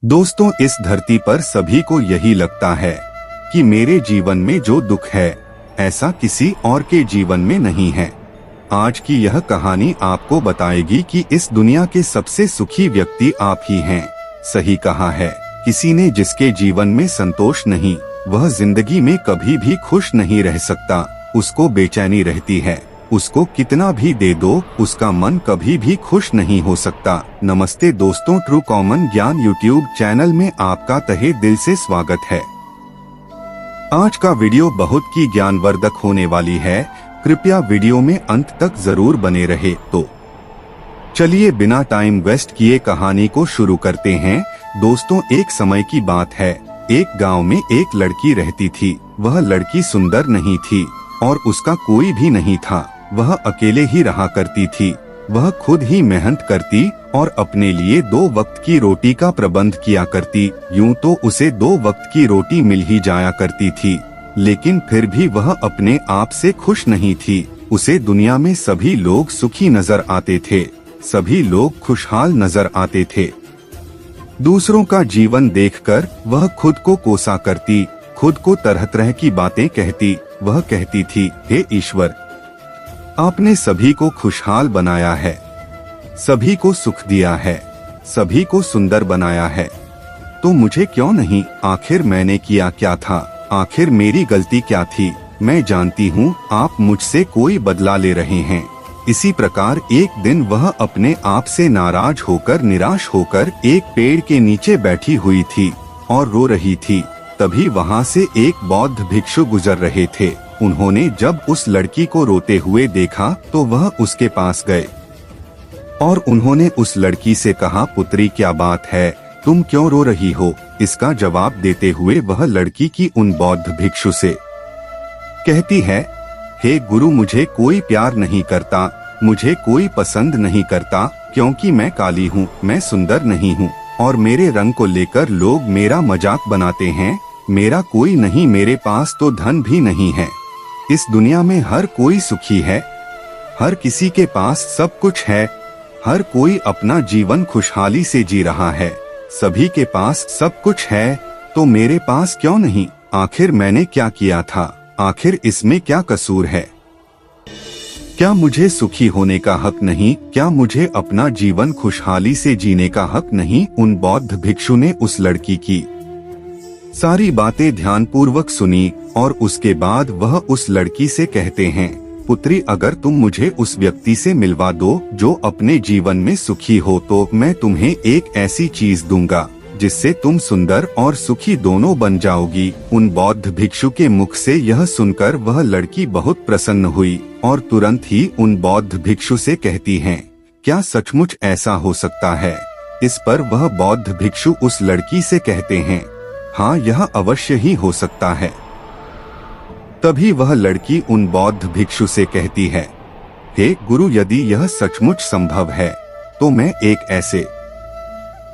दोस्तों, इस धरती पर सभी को यही लगता है कि मेरे जीवन में जो दुख है ऐसा किसी और के जीवन में नहीं है। आज की यह कहानी आपको बताएगी कि इस दुनिया के सबसे सुखी व्यक्ति आप ही हैं। सही कहा है किसी ने, जिसके जीवन में संतोष नहीं वह जिंदगी में कभी भी खुश नहीं रह सकता। उसको बेचैनी रहती है, उसको कितना भी दे दो उसका मन कभी भी खुश नहीं हो सकता। नमस्ते दोस्तों, ट्रू कॉमन ज्ञान यूट्यूब चैनल में आपका तहे दिल से स्वागत है। आज का वीडियो बहुत की ज्ञानवर्धक होने वाली है, कृपया वीडियो में अंत तक जरूर बने रहे। तो चलिए बिना टाइम वेस्ट किए कहानी को शुरू करते हैं। दोस्तों, एक समय की बात है, एक गांव में एक लड़की रहती थी। वह लड़की सुंदर नहीं थी और उसका कोई भी नहीं था। वह अकेले ही रहा करती थी। वह खुद ही मेहनत करती और अपने लिए 2 वक्त की रोटी का प्रबंध किया करती। यूं तो उसे 2 वक्त की रोटी मिल ही जाया करती थी, लेकिन फिर भी वह अपने आप से खुश नहीं थी। उसे दुनिया में सभी लोग सुखी नजर आते थे, सभी लोग खुशहाल नजर आते थे। दूसरों का जीवन देखकर वह खुद को कोसा करती, खुद को तरह तरह की बातें कहती। वह कहती थी, हे ईश्वर, आपने सभी को खुशहाल बनाया है, सभी को सुख दिया है, सभी को सुंदर बनाया है, तो मुझे क्यों नहीं? आखिर मैंने किया क्या था? आखिर मेरी गलती क्या थी? मैं जानती हूँ आप मुझसे कोई बदला ले रहे हैं। इसी प्रकार एक दिन वह अपने आप से नाराज होकर, निराश होकर एक पेड़ के नीचे बैठी हुई थी और रो रही थी। तभी वहाँ से एक बौद्ध भिक्षु गुजर रहे थे। उन्होंने जब उस लड़की को रोते हुए देखा तो वह उसके पास गए और उन्होंने उस लड़की से कहा, पुत्री क्या बात है, तुम क्यों रो रही हो? इसका जवाब देते हुए वह लड़की की उन बौद्ध भिक्षु से कहती है, हे गुरु, मुझे कोई प्यार नहीं करता, मुझे कोई पसंद नहीं करता, क्योंकि मैं काली हूँ, मैं सुंदर नहीं हूँ और मेरे रंग को लेकर लोग मेरा मजाक बनाते हैं। मेरा कोई नहीं, मेरे पास तो धन भी नहीं है। इस दुनिया में हर कोई सुखी है, हर किसी के पास सब कुछ है, हर कोई अपना जीवन खुशहाली से जी रहा है, सभी के पास सब कुछ है, तो मेरे पास क्यों नहीं? आखिर मैंने क्या किया था? आखिर इसमें क्या कसूर है? क्या मुझे सुखी होने का हक नहीं? क्या मुझे अपना जीवन खुशहाली से जीने का हक नहीं? उन बौद्ध भिक्षु ने उस लड़की की सारी बातें ध्यानपूर्वक सुनी और उसके बाद वह उस लड़की से कहते हैं, पुत्री, अगर तुम मुझे उस व्यक्ति से मिलवा दो जो अपने जीवन में सुखी हो, तो मैं तुम्हें एक ऐसी चीज दूंगा जिससे तुम सुंदर और सुखी दोनों बन जाओगी। उन बौद्ध भिक्षु के मुख से यह सुनकर वह लड़की बहुत प्रसन्न हुई और तुरंत ही उन बौद्ध भिक्षु से कहती हैं, क्या सचमुच ऐसा हो सकता है? इस पर वह बौद्ध भिक्षु उस लड़की से कहते हैं, हाँ, यह अवश्य ही हो सकता है। तभी वह लड़की उन बौद्ध भिक्षु से कहती है, हे गुरु, यदि यह सचमुच संभव है तो मैं एक ऐसे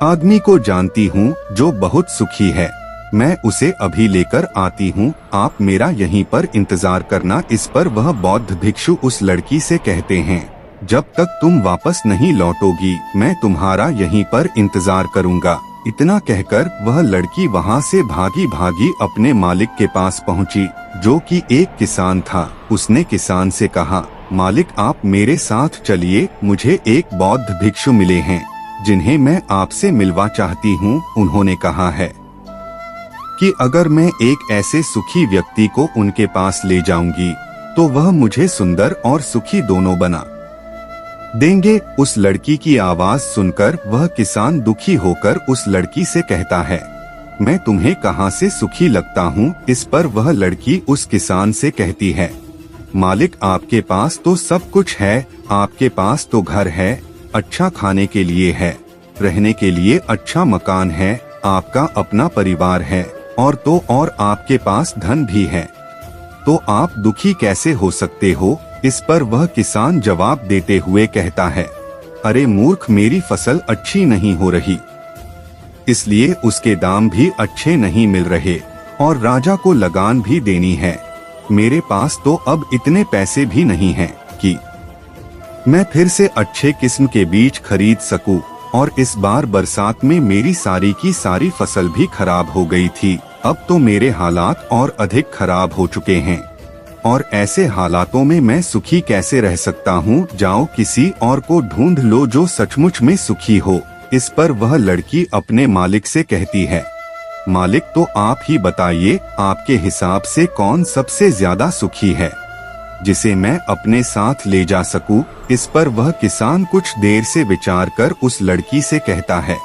आदमी को जानती हूँ जो बहुत सुखी है। मैं उसे अभी लेकर आती हूँ, आप मेरा यहीं पर इंतजार करना। इस पर वह बौद्ध भिक्षु उस लड़की से कहते हैं, जब तक तुम वापस नहीं लौटोगी मैं तुम्हारा यहीं पर इंतजार करूँगा। इतना कहकर वह लड़की वहाँ से भागी भागी अपने मालिक के पास पहुँची, जो कि एक किसान था। उसने किसान से कहा, मालिक, आप मेरे साथ चलिए, मुझे एक बौद्ध भिक्षु मिले हैं जिन्हें मैं आपसे मिलवा चाहती हूँ। उन्होंने कहा है कि अगर मैं एक ऐसे सुखी व्यक्ति को उनके पास ले जाऊंगी तो वह मुझे सुंदर और सुखी दोनों बना देंगे। उस लड़की की आवाज सुनकर वह किसान दुखी होकर उस लड़की से कहता है, मैं तुम्हें कहाँ से सुखी लगता हूँ? इस पर वह लड़की उस किसान से कहती है, मालिक, आपके पास तो सब कुछ है, आपके पास तो घर है, अच्छा खाने के लिए है, रहने के लिए अच्छा मकान है, आपका अपना परिवार है और आपके पास धन भी है, तो आप दुखी कैसे हो सकते हो? इस पर वह किसान जवाब देते हुए कहता है, अरे मूर्ख, मेरी फसल अच्छी नहीं हो रही, इसलिए उसके दाम भी अच्छे नहीं मिल रहे और राजा को लगान भी देनी है। मेरे पास तो अब इतने पैसे भी नहीं हैं कि मैं फिर से अच्छे किस्म के बीज खरीद सकूं। और इस बार बरसात में मेरी सारी की सारी फसल भी खराब हो गई थी। अब तो मेरे हालात और अधिक खराब हो चुके हैं और ऐसे हालातों में मैं सुखी कैसे रह सकता हूँ। जाओ किसी और को ढूंढ लो जो सचमुच में सुखी हो। इस पर वह लड़की अपने मालिक से कहती है, मालिक तो आप ही बताइए, आपके हिसाब से कौन सबसे ज्यादा सुखी है जिसे मैं अपने साथ ले जा सकूं। इस पर वह किसान कुछ देर से विचार कर उस लड़की से कहता है,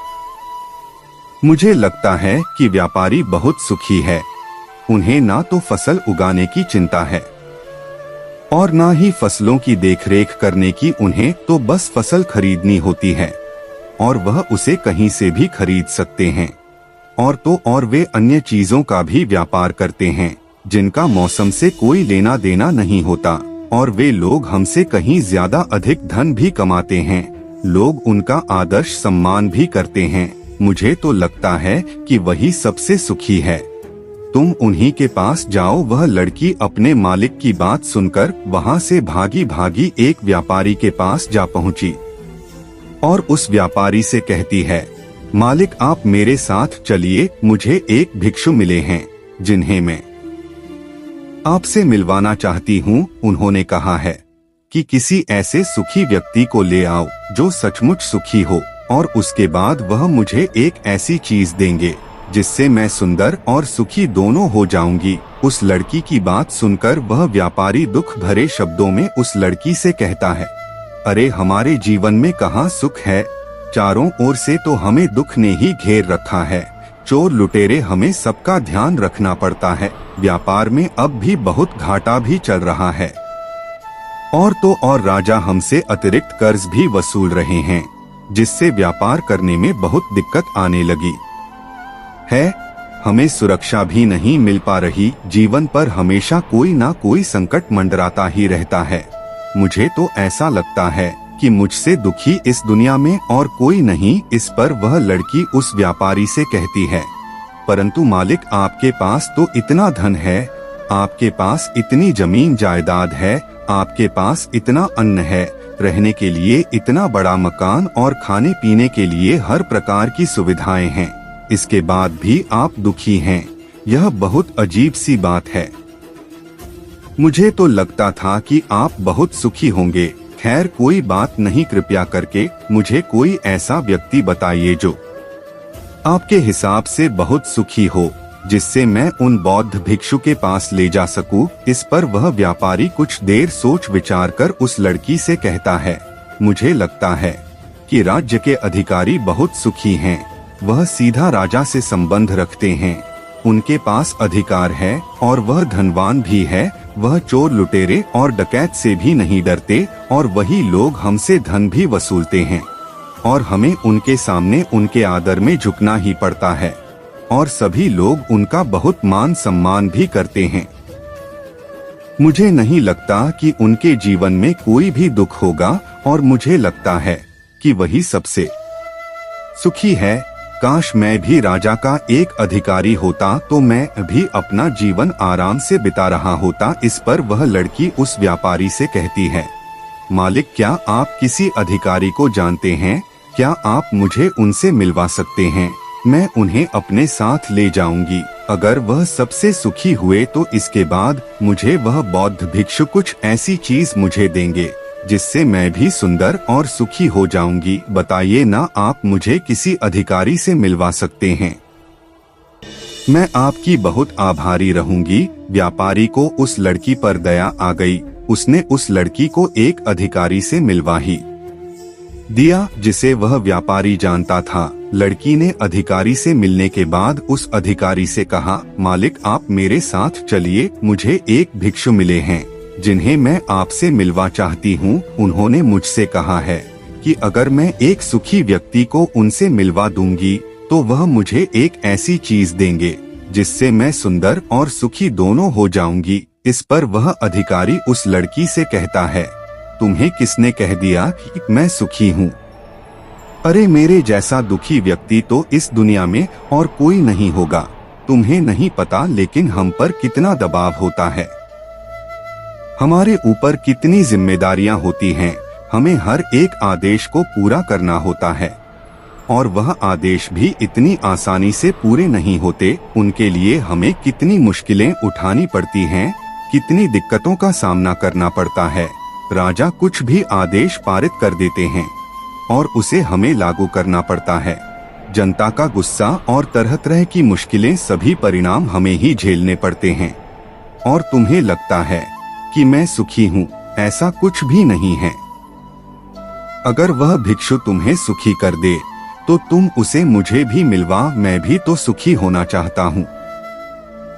मुझे लगता है कि व्यापारी बहुत सुखी है। उन्हें ना तो फसल उगाने की चिंता है और ना ही फसलों की देखरेख करने की। उन्हें तो बस फसल खरीदनी होती है और वह उसे कहीं से भी खरीद सकते हैं। और वे अन्य चीजों का भी व्यापार करते हैं जिनका मौसम से कोई लेना देना नहीं होता और वे लोग हमसे कहीं ज्यादा अधिक धन भी कमाते हैं। लोग उनका आदर्श सम्मान भी करते हैं। मुझे तो लगता है कि वही सबसे सुखी है। तुम उन्हीं के पास जाओ। वह लड़की अपने मालिक की बात सुनकर वहां से भागी भागी एक व्यापारी के पास जा पहुंची और उस व्यापारी से कहती है, मालिक आप मेरे साथ चलिए, मुझे एक भिक्षु मिले हैं जिन्हें मैं आपसे मिलवाना चाहती हूँ। उन्होंने कहा है कि किसी ऐसे सुखी व्यक्ति को ले आओ जो सचमुच सुखी हो और उसके बाद वह मुझे एक ऐसी चीज देंगे जिससे मैं सुंदर और सुखी दोनों हो जाऊंगी। उस लड़की की बात सुनकर वह व्यापारी दुख भरे शब्दों में उस लड़की से कहता है, अरे हमारे जीवन में कहाँ सुख है, चारों ओर से तो हमें दुख ने ही घेर रखा है। चोर लुटेरे हमें सबका ध्यान रखना पड़ता है। व्यापार में अब भी बहुत घाटा भी चल रहा है और तो और राजा हमसे अतिरिक्त कर्ज भी वसूल रहे हैं जिससे व्यापार करने में बहुत दिक्कत आने लगी है। हमें सुरक्षा भी नहीं मिल पा रही। जीवन पर हमेशा कोई ना कोई संकट मंडराता ही रहता है। मुझे तो ऐसा लगता है कि मुझसे दुखी इस दुनिया में और कोई नहीं। इस पर वह लड़की उस व्यापारी से कहती है, परंतु मालिक आपके पास तो इतना धन है, आपके पास इतनी जमीन जायदाद है, आपके पास इतना अन्न है, रहने के लिए इतना बड़ा मकान और खाने पीने के लिए हर प्रकार की सुविधाएं हैं। इसके बाद भी आप दुखी हैं। यह बहुत अजीब सी बात है। मुझे तो लगता था कि आप बहुत सुखी होंगे। खैर कोई बात नहीं, कृपया करके मुझे कोई ऐसा व्यक्ति बताइए जो आपके हिसाब से बहुत सुखी हो, जिससे मैं उन बौद्ध भिक्षु के पास ले जा सकूं। इस पर वह व्यापारी कुछ देर सोच विचार कर उस लड़की से कहता है, मुझे लगता है कि राज्य के अधिकारी बहुत सुखी हैं। वह सीधा राजा से संबंध रखते हैं, उनके पास अधिकार है और वह धनवान भी है। वह चोर लुटेरे और डकैत से भी नहीं डरते और वही लोग हमसे धन भी वसूलते हैं और हमें उनके सामने उनके आदर में झुकना ही पड़ता है और सभी लोग उनका बहुत मान सम्मान भी करते हैं। मुझे नहीं लगता कि उनके जीवन में कोई भी दुख होगा और मुझे लगता है कि वही सबसे सुखी है। काश मैं भी राजा का एक अधिकारी होता तो मैं भी अपना जीवन आराम से बिता रहा होता। इस पर वह लड़की उस व्यापारी से कहती है, मालिक क्या आप किसी अधिकारी को जानते हैं? क्या आप मुझे उनसे मिलवा सकते हैं? मैं उन्हें अपने साथ ले जाऊंगी। अगर वह सबसे सुखी हुए तो इसके बाद मुझे वह बौद्ध भिक्षु कुछ ऐसी चीज मुझे देंगे जिससे मैं भी सुंदर और सुखी हो जाऊंगी। बताइए ना, आप मुझे किसी अधिकारी से मिलवा सकते हैं? मैं आपकी बहुत आभारी रहूंगी। व्यापारी को उस लड़की पर दया आ गई। उसने उस लड़की को एक अधिकारी से मिलवा ही दिया जिसे वह व्यापारी जानता था। लड़की ने अधिकारी से मिलने के बाद उस अधिकारी से कहा, मालिक आप मेरे साथ चलिए, मुझे एक भिक्षु मिले हैं जिन्हें मैं आपसे मिलवा चाहती हूँ। उन्होंने मुझसे कहा है कि अगर मैं एक सुखी व्यक्ति को उनसे मिलवा दूंगी तो वह मुझे एक ऐसी चीज देंगे जिससे मैं सुंदर और सुखी दोनों हो जाऊंगी। इस पर वह अधिकारी उस लड़की से कहता है, तुम्हें किसने कह दिया कि मैं सुखी हूँ? अरे मेरे जैसा दुखी व्यक्ति तो इस दुनिया में और कोई नहीं होगा। तुम्हें नहीं पता लेकिन हम पर कितना दबाव होता है, हमारे ऊपर कितनी जिम्मेदारियां होती हैं। हमें हर एक आदेश को पूरा करना होता है और वह आदेश भी इतनी आसानी से पूरे नहीं होते। उनके लिए हमें कितनी मुश्किलें उठानी पड़ती हैं, कितनी दिक्कतों का सामना करना पड़ता है। राजा कुछ भी आदेश पारित कर देते हैं और उसे हमें लागू करना पड़ता है। जनता का गुस्सा और तरह तरह की मुश्किलें, सभी परिणाम हमें ही झेलने पड़ते हैं। और तुम्हें लगता है कि मैं सुखी हूँ, ऐसा कुछ भी नहीं है। अगर वह भिक्षु तुम्हें सुखी कर दे तो तुम उसे मुझे भी मिलवा, मैं भी तो सुखी होना चाहता हूँ।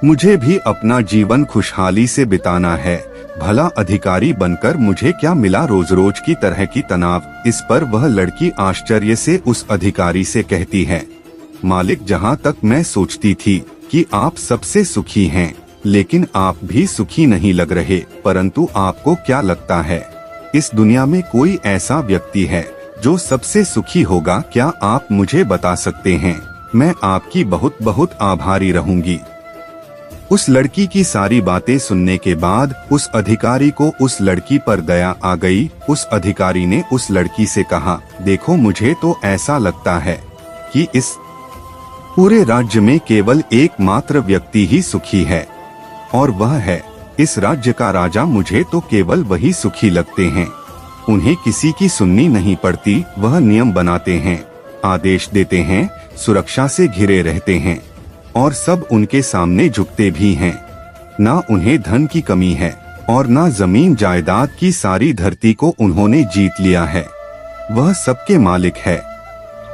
मुझे भी अपना जीवन खुशहाली से बिताना है। भला अधिकारी बनकर मुझे क्या मिला, रोज रोज की तरह की तनाव। इस पर वह लड़की आश्चर्य से उस अधिकारी से कहती है, मालिक, जहाँ तक मैं सोचती थी कि आप सबसे सुखी हैं, लेकिन आप भी सुखी नहीं लग रहे। परंतु आपको क्या लगता है, इस दुनिया में कोई ऐसा व्यक्ति है जो सबसे सुखी होगा? क्या आप मुझे बता सकते हैं? मैं आपकी बहुत बहुत आभारी रहूंगी। उस लड़की की सारी बातें सुनने के बाद उस अधिकारी को उस लड़की पर दया आ गई। उस अधिकारी ने उस लड़की से कहा, देखो, मुझे तो ऐसा लगता है कि इस पूरे राज्य में केवल एकमात्र व्यक्ति ही सुखी है, और वह है इस राज्य का राजा। मुझे तो केवल वही सुखी लगते हैं। उन्हें किसी की सुननी नहीं पड़ती। वह नियम बनाते हैं, आदेश देते हैं, सुरक्षा से घिरे रहते हैं और सब उनके सामने झुकते भी हैं। ना उन्हें धन की कमी है और ना जमीन जायदाद की सारी धरती को उन्होंने जीत लिया है। वह सबके मालिक है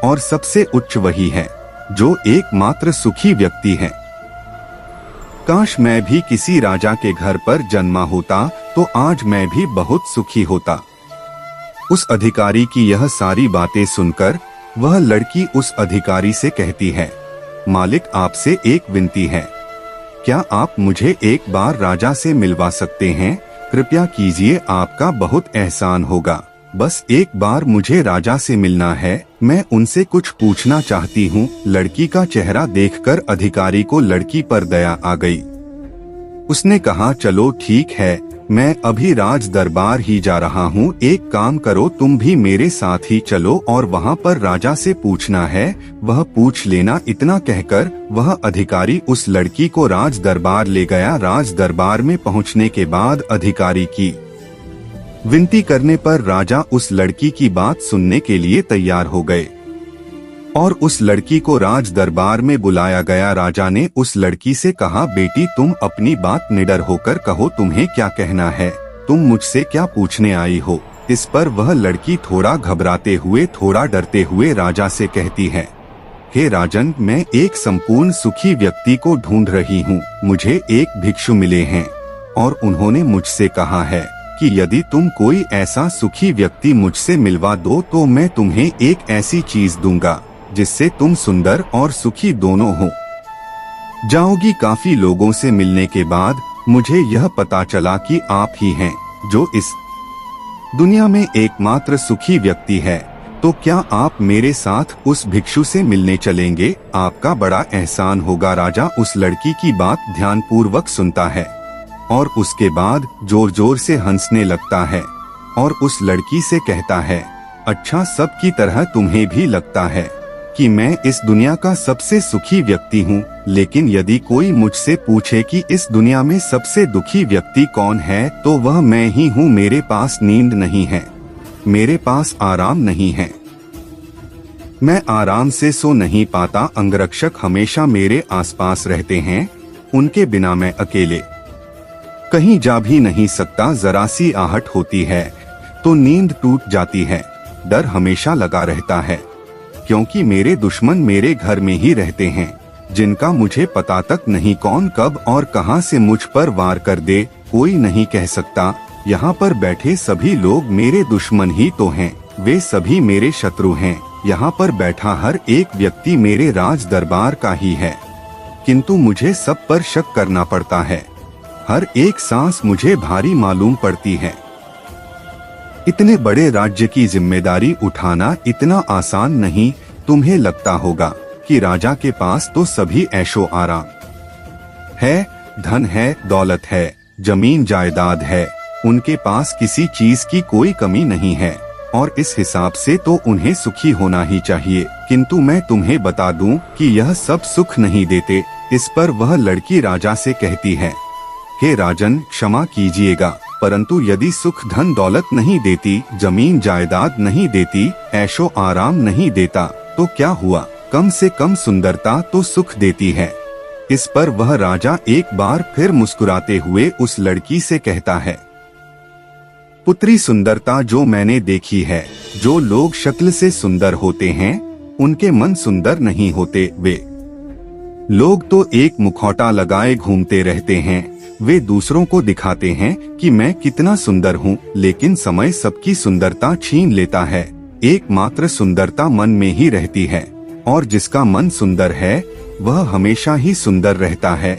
और सबसे उच्च वही है जो एकमात्र सुखी व्यक्ति है। काश मैं भी किसी राजा के घर पर जन्मा होता तो आज मैं भी बहुत सुखी होता। उस अधिकारी की यह सारी बातें सुनकर वह लड़की उस अधिकारी से कहती है, मालिक, आपसे एक विनती है, क्या आप मुझे एक बार राजा से मिलवा सकते हैं? कृपया कीजिए, आपका बहुत एहसान होगा। बस एक बार मुझे राजा से मिलना है, मैं उनसे कुछ पूछना चाहती हूँ। लड़की का चेहरा देखकर अधिकारी को लड़की पर दया आ गई। उसने कहा, चलो ठीक है, मैं अभी राज दरबार ही जा रहा हूँ। एक काम करो, तुम भी मेरे साथ ही चलो और वहाँ पर राजा से पूछना है, वह पूछ लेना। इतना कहकर वह अधिकारी उस लड़की को राज दरबार ले गया। राज दरबार में पहुँचने के बाद अधिकारी की विनती करने पर राजा उस लड़की की बात सुनने के लिए तैयार हो गए और उस लड़की को राज दरबार में बुलाया गया। राजा ने उस लड़की से कहा, बेटी, तुम अपनी बात निडर होकर कहो, तुम्हें क्या कहना है? तुम मुझसे क्या पूछने आई हो? इस पर वह लड़की थोड़ा घबराते हुए, थोड़ा डरते हुए राजा से कहती है, हे राजन, मैं एक संपूर्ण सुखी व्यक्ति को ढूंढ रही हूँ। मुझे एक भिक्षु मिले हैं और उन्होंने मुझसे कहा है कि यदि तुम कोई ऐसा सुखी व्यक्ति मुझसे मिलवा दो तो मैं तुम्हें एक ऐसी चीज दूंगा जिससे तुम सुंदर और सुखी दोनों हो जाओगी। काफी लोगों से मिलने के बाद मुझे यह पता चला कि आप ही हैं जो इस दुनिया में एकमात्र सुखी व्यक्ति है। तो क्या आप मेरे साथ उस भिक्षु से मिलने चलेंगे? आपका बड़ा एहसान होगा। राजा उस लड़की की बात ध्यानपूर्वक सुनता है और उसके बाद जोर जोर से हंसने लगता है और उस लड़की से कहता है, अच्छा, सब की तरह तुम्हें भी लगता है कि मैं इस दुनिया का सबसे सुखी व्यक्ति हूँ, लेकिन यदि कोई मुझसे पूछे कि इस दुनिया में सबसे दुखी व्यक्ति कौन है तो वह मैं ही हूँ। मेरे पास नींद नहीं है, मेरे पास आराम नहीं है, मैं आराम से सो नहीं पाता। अंगरक्षक हमेशा मेरे आसपास रहते हैं, उनके बिना मैं अकेले कहीं जा भी नहीं सकता। जरा सी आहट होती है तो नींद टूट जाती है। डर हमेशा लगा रहता है क्योंकि मेरे दुश्मन मेरे घर में ही रहते हैं, जिनका मुझे पता तक नहीं कौन कब और कहां से मुझ पर वार कर दे, कोई नहीं कह सकता। यहाँ पर बैठे सभी लोग मेरे दुश्मन ही तो हैं, वे सभी मेरे शत्रु हैं। यहाँ पर बैठा हर एक व्यक्ति मेरे राज दरबार का ही है, किंतु मुझे सब पर शक करना पड़ता है। हर एक सांस मुझे भारी मालूम पड़ती है। इतने बड़े राज्य की जिम्मेदारी उठाना इतना आसान नहीं। तुम्हें लगता होगा कि राजा के पास तो सभी ऐशो आराम है, धन है, दौलत है, जमीन जायदाद है, उनके पास किसी चीज की कोई कमी नहीं है। और इस हिसाब से तो उन्हें सुखी होना ही चाहिए, किंतु मैं तुम्हें बता दूं कि यह सब सुख नहीं देते। इस पर वह लड़की राजा से कहती है, हे राजन, क्षमा कीजिएगा, परंतु यदि सुख धन दौलत नहीं देती, जमीन जायदाद नहीं देती, ऐशो आराम नहीं देता, तो क्या हुआ? कम से कम सुंदरता तो सुख देती है। इस पर वह राजा एक बार फिर मुस्कुराते हुए उस लड़की से कहता है, पुत्री, सुंदरता जो मैंने देखी है, जो लोग शक्ल से सुंदर होते हैं उनके मन सुंदर नहीं होते। वे लोग तो एक मुखौटा लगाए घूमते रहते हैं, वे दूसरों को दिखाते हैं कि मैं कितना सुंदर हूँ, लेकिन समय सबकी सुंदरता छीन लेता है। एकमात्र सुंदरता मन में ही रहती है, और जिसका मन सुंदर है वह हमेशा ही सुंदर रहता है।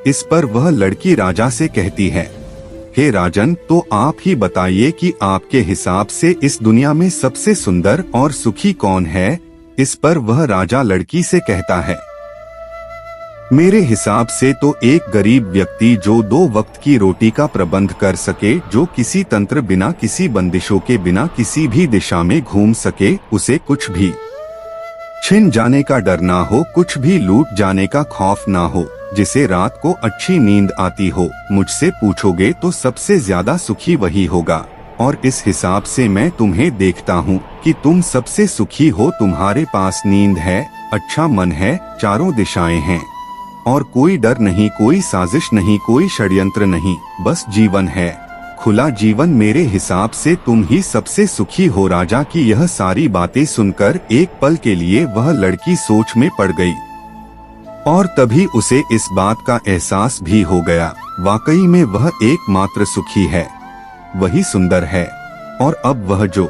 इस पर वह लड़की राजा से कहती है, हे राजन, तो आप ही बताइए कि आपके हिसाब से इस दुनिया में सबसे सुंदर और सुखी कौन है? इस पर वह राजा लड़की से कहता है, मेरे हिसाब से तो एक गरीब व्यक्ति जो 2 वक्त की रोटी का प्रबंध कर सके, जो किसी तंत्र बिना, किसी बंदिशों के बिना किसी भी दिशा में घूम सके, उसे कुछ भी छिन जाने का डर ना हो, कुछ भी लूट जाने का खौफ ना हो, जिसे रात को अच्छी नींद आती हो। मुझसे पूछोगे तो सबसे ज्यादा सुखी वही होगा, और इस हिसाब से मैं तुम्हें देखता हूँ कि तुम सबसे सुखी हो। तुम्हारे पास नींद है, अच्छा मन है, चारों दिशाएं हैं, और कोई डर नहीं, कोई साजिश नहीं, कोई षड्यंत्र नहीं, बस जीवन है, खुला जीवन। मेरे हिसाब से तुम ही सबसे सुखी हो। राजा की यह सारी बातें सुनकर एक पल के लिए वह लड़की सोच में पड़ गई, और तभी उसे इस बात का एहसास भी हो गया, वाकई में वह एकमात्र सुखी है, वही सुंदर है। और अब वह जो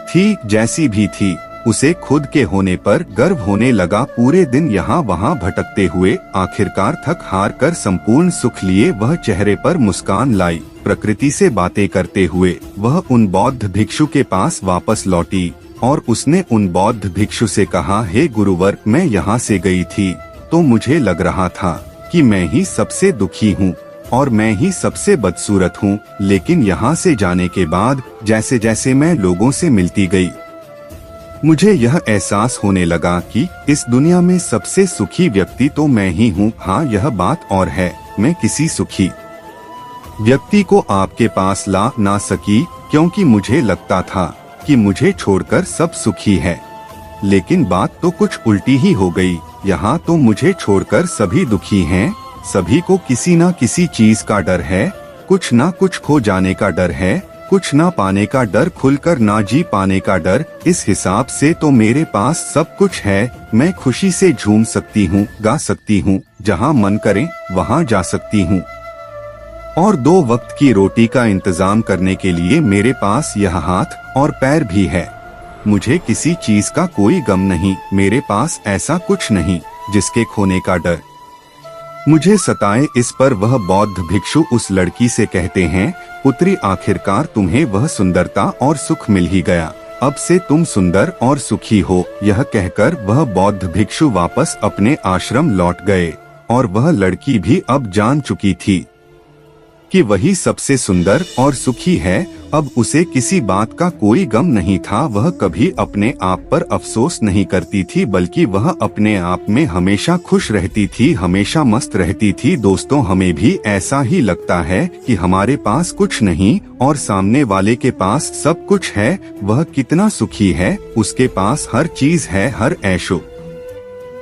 थी, जैसी भी थी, उसे खुद के होने पर गर्व होने लगा। पूरे दिन यहाँ वहाँ भटकते हुए आखिरकार थक हार कर संपूर्ण सुख लिए वह चेहरे पर मुस्कान लाई। प्रकृति से बातें करते हुए वह उन बौद्ध भिक्षु के पास वापस लौटी, और उसने उन बौद्ध भिक्षु से कहा, हे गुरुवर, मैं यहाँ से गई थी तो मुझे लग रहा था कि मैं ही सबसे दुखी हूँ और मैं ही सबसे बदसूरत हूँ, लेकिन यहाँ से जाने के बाद जैसे जैसे मैं लोगों से मिलती गई, मुझे यह एहसास होने लगा कि इस दुनिया में सबसे सुखी व्यक्ति तो मैं ही हूँ। हाँ, यह बात और है, मैं किसी सुखी व्यक्ति को आपके पास ला ना सकी, क्योंकि मुझे लगता था कि मुझे छोड़कर सब सुखी है, लेकिन बात तो कुछ उल्टी ही हो गई। यहाँ तो मुझे छोड़कर सभी दुखी हैं, सभी को किसी ना किसी चीज का डर है, कुछ ना कुछ खो जाने का डर है, कुछ ना पाने का डर, खुलकर ना जी पाने का डर। इस हिसाब से तो मेरे पास सब कुछ है, मैं खुशी से झूम सकती हूँ, गा सकती हूँ, जहाँ मन करे वहाँ जा सकती हूँ, और 2 वक्त की रोटी का इंतजाम करने के लिए मेरे पास यह हाथ और पैर भी है। मुझे किसी चीज का कोई गम नहीं, मेरे पास ऐसा कुछ नहीं जिसके खोने का डर मुझे सताए। इस पर वह बौद्ध भिक्षु उस लड़की से कहते हैं, पुत्री, आखिरकार तुम्हें वह सुंदरता और सुख मिल ही गया, अब से तुम सुंदर और सुखी हो। यह कहकर वह बौद्ध भिक्षु वापस अपने आश्रम लौट गए, और वह लड़की भी अब जान चुकी थी कि वही सबसे सुंदर और सुखी है। अब उसे किसी बात का कोई गम नहीं था, वह कभी अपने आप पर अफसोस नहीं करती थी, बल्कि वह अपने आप में हमेशा खुश रहती थी, हमेशा मस्त रहती थी। दोस्तों, हमें भी ऐसा ही लगता है कि हमारे पास कुछ नहीं और सामने वाले के पास सब कुछ है, वह कितना सुखी है, उसके पास हर चीज है, हर ऐशो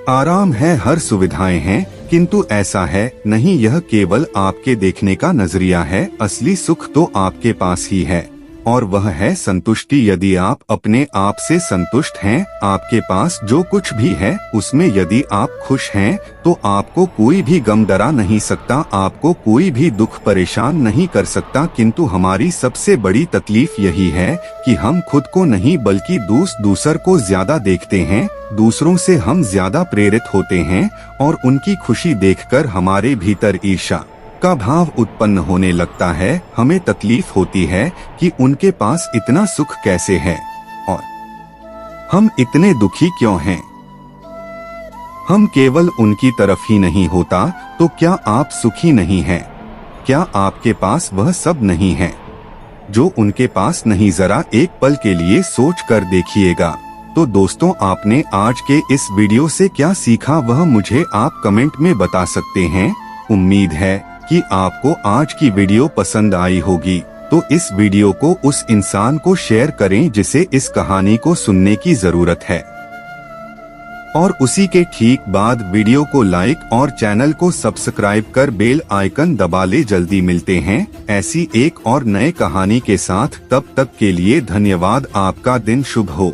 आराम है, हर सुविधाएं हैं, किंतु ऐसा है नहीं, यह केवल आपके देखने का नजरिया है। असली सुख तो आपके पास ही है, और वह है संतुष्टि। यदि आप अपने आप से संतुष्ट हैं, आपके पास जो कुछ भी है उसमें यदि आप खुश हैं, तो आपको कोई भी गम डरा नहीं सकता, आपको कोई भी दुख परेशान नहीं कर सकता। किंतु हमारी सबसे बड़ी तकलीफ यही है कि हम खुद को नहीं बल्कि दूसर को ज्यादा देखते हैं, दूसरों से हम ज्यादा प्रेरित होते हैं, और उनकी खुशी देखकर हमारे भीतर ईर्ष्या का भाव उत्पन्न होने लगता है। हमें तकलीफ होती है कि उनके पास इतना सुख कैसे है और हम इतने दुखी क्यों हैं। हम केवल उनकी तरफ ही नहीं होता तो क्या आप सुखी नहीं हैं? क्या आपके पास वह सब नहीं है? जो उनके पास नहीं, जरा एक पल के लिए सोच कर देखिएगा। तो दोस्तों, आपने आज के इस वीडियो से क्या सीखा वह मुझे आप कमेंट में बता सकते हैं। उम्मीद है कि आपको आज की वीडियो पसंद आई होगी। तो इस वीडियो को उस इंसान को शेयर करें जिसे इस कहानी को सुनने की जरूरत है, और उसी के ठीक बाद वीडियो को लाइक और चैनल को सब्सक्राइब कर बेल आइकन दबा ले। जल्दी मिलते हैं ऐसी एक और नए कहानी के साथ, तब तक के लिए धन्यवाद। आपका दिन शुभ हो।